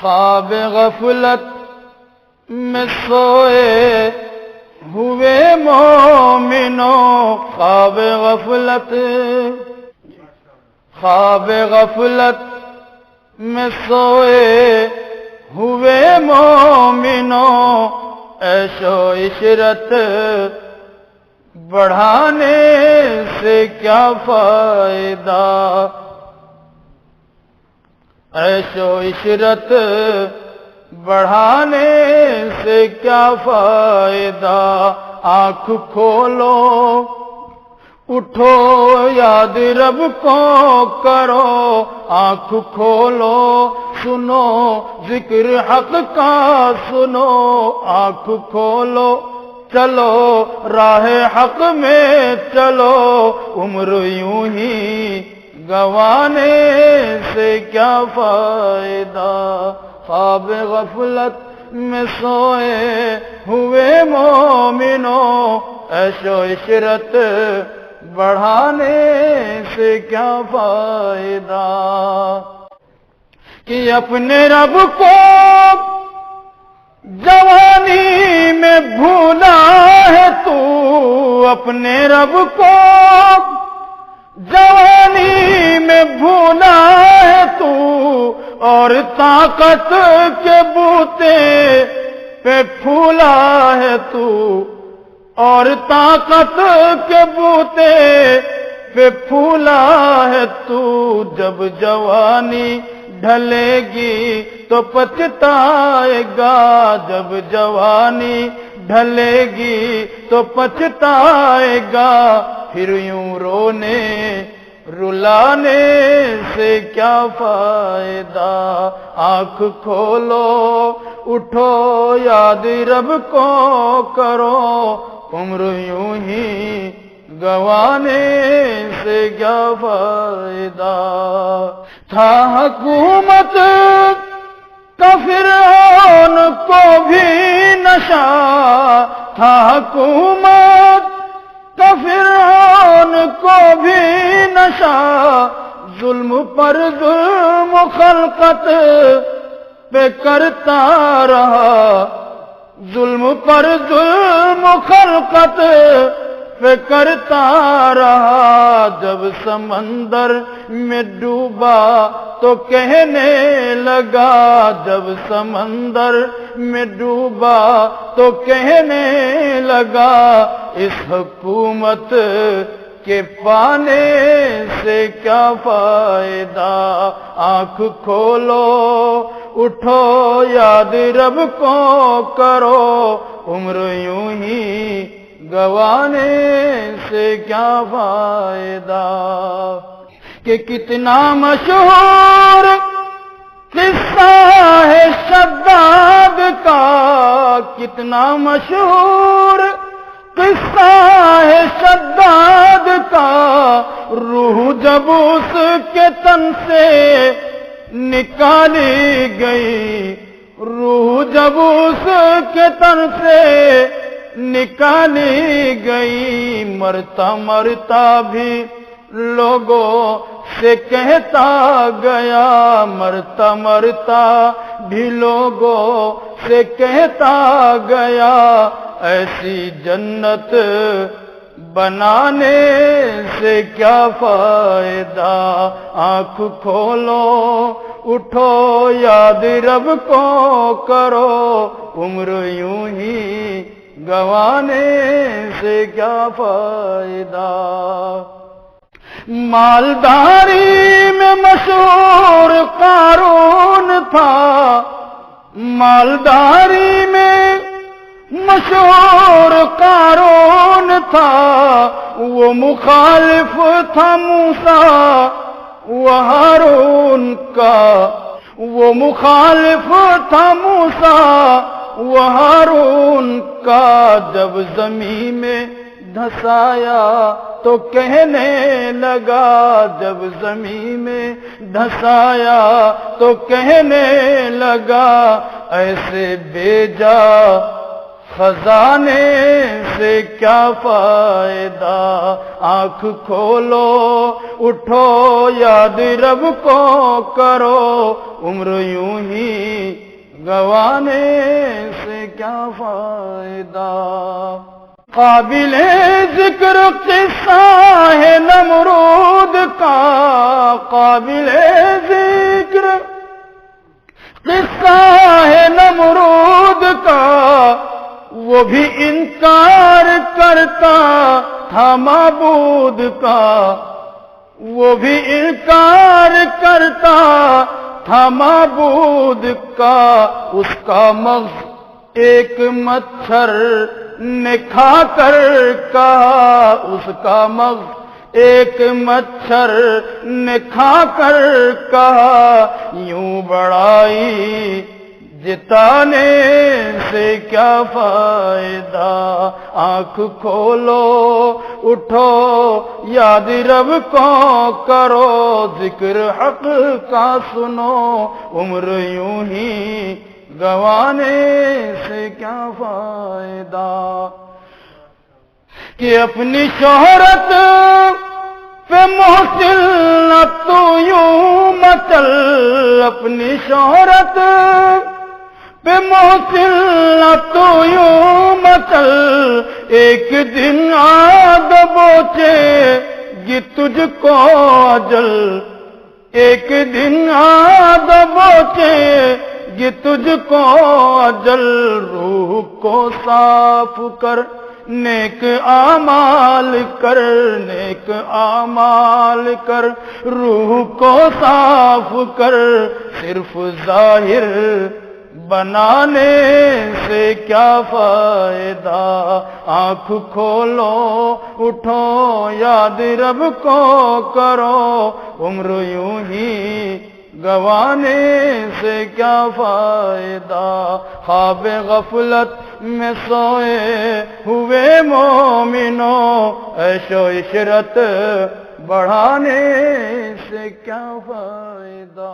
خواب غفلت میں سوئے ہوئے مومنوں، خواب غفلت میں سوئے ہوئے مومنوں، عیش و عشرت بڑھانے سے کیا فائدہ، عیش و عشرت بڑھانے سے کیا فائدہ، آنکھ کھولو اٹھو یاد رب کو کرو، آنکھ کھولو سنو ذکر حق کا سنو، آنکھ کھولو چلو راہ حق میں چلو، عمر یوں ہی گوانے سے کیا فائدہ، خواب غفلت میں سوئے ہوئے مومنوں، عیش و عشرت بڑھانے سے کیا فائدہ، کہ اپنے رب کو جوانی میں بھولا ہے تو، اپنے رب کو جوانی میں بھولا ہے تو، اور طاقت کے بوتے پہ پھولا ہے تو، اور طاقت کے بوتے پہ پھولا ہے تو، جب جوانی ڈھلے گی تو پچھتائے گا، جب جوانی ڈھلے گی تو پچھتائے گا، پھر یوں رونے رلانے سے کیا فائدہ، آنکھ کھولو اٹھو یاد رب کو کرو، عمر یوں ہی گوانے سے کیا فائدہ، تھا حکومت کا فرعون کو بھی نشہ، تھا حکومت کا فرعون کو بھی نشہ، ظلم پر ظلم خلقت پہ کرتا رہا، ظلم پر ظلم خلقت پہ کرتا رہا، جب سمندر میں ڈوبا تو کہنے لگا، جب سمندر میں ڈوبا تو کہنے لگا، اس حکومت کے پانے سے کیا فائدہ، آنکھ کھولو اٹھو یاد رب کو کرو، عمر یوں ہی گوانے سے کیا فائدہ، کہ کتنا مشہور قصہ ہے شداد کا، کتنا مشہور قصہ ہے شداد کا، روح جب اس کے تن سے نکالی گئی، روح جب اس کے تن سے نکالی گئی، مرتا مرتا بھی لوگوں سے کہتا گیا، مرتا مرتا بھی لوگوں سے کہتا گیا، ایسی جنت بنانے سے کیا فائدہ، آنکھ کھولو اٹھو یاد رب کو کرو، عمر یوں ہی گوانے سے کیا فائدہ، مالداری میں مشہور قارون تھا، مالداری میں مشہور قارون تھا، وہ مخالف تھا موسیٰ و ہارون کا، وہ مخالف تھا موسیٰ و ہارون کا، جب زمین میں دھسایا تو کہنے لگا، جب زمین میں دھسایا تو کہنے لگا، ایسے بھیجا خزانے سے کیا فائدہ، آنکھ کھولو اٹھو یاد رب کو کرو، عمر یوں ہی گوانے سے کیا فائدہ؟ قابل ذکر قصہ ہے نمرود کا، قابل ذکر قصہ ہے نمرود کا، وہ بھی انکار کرتا تھا معبود کا، وہ بھی انکار کرتا تھا معبود کا، اس کا مغز ایک مچھر نے کھا کر کہا، اس کا مغز ایک مچھر نے کھا کر کہا، یوں بڑائی جتانے سے کیا فائدہ؟ آنکھ کھولو اٹھو یاد رب کو کرو، ذکر حق کا سنو، عمر یوں ہی گوانے سے کیا فائدہ؟ کہ اپنی شہرت پہ محسن نہ تو یوں مچل، اپنی شہرت پہ محسن نہ تو یوں مچل، ایک دن آگ بوچے گی تجھ کو اجل، ایک دن آگ بوچے گی تجھ کو اجل، روح کو صاف کر نیک اعمال کر، نیک اعمال کر، روح کو صاف کر، صرف ظاہر بنانے سے کیا فائدہ؟ آنکھ کھولو اٹھو یاد رب کو کرو، عمر یوں ہی گوانے سے کیا فائدہ؟ خواب غفلت میں سوئے ہوئے مومنوں، عیش و عشرت بڑھانے سے کیا فائدہ؟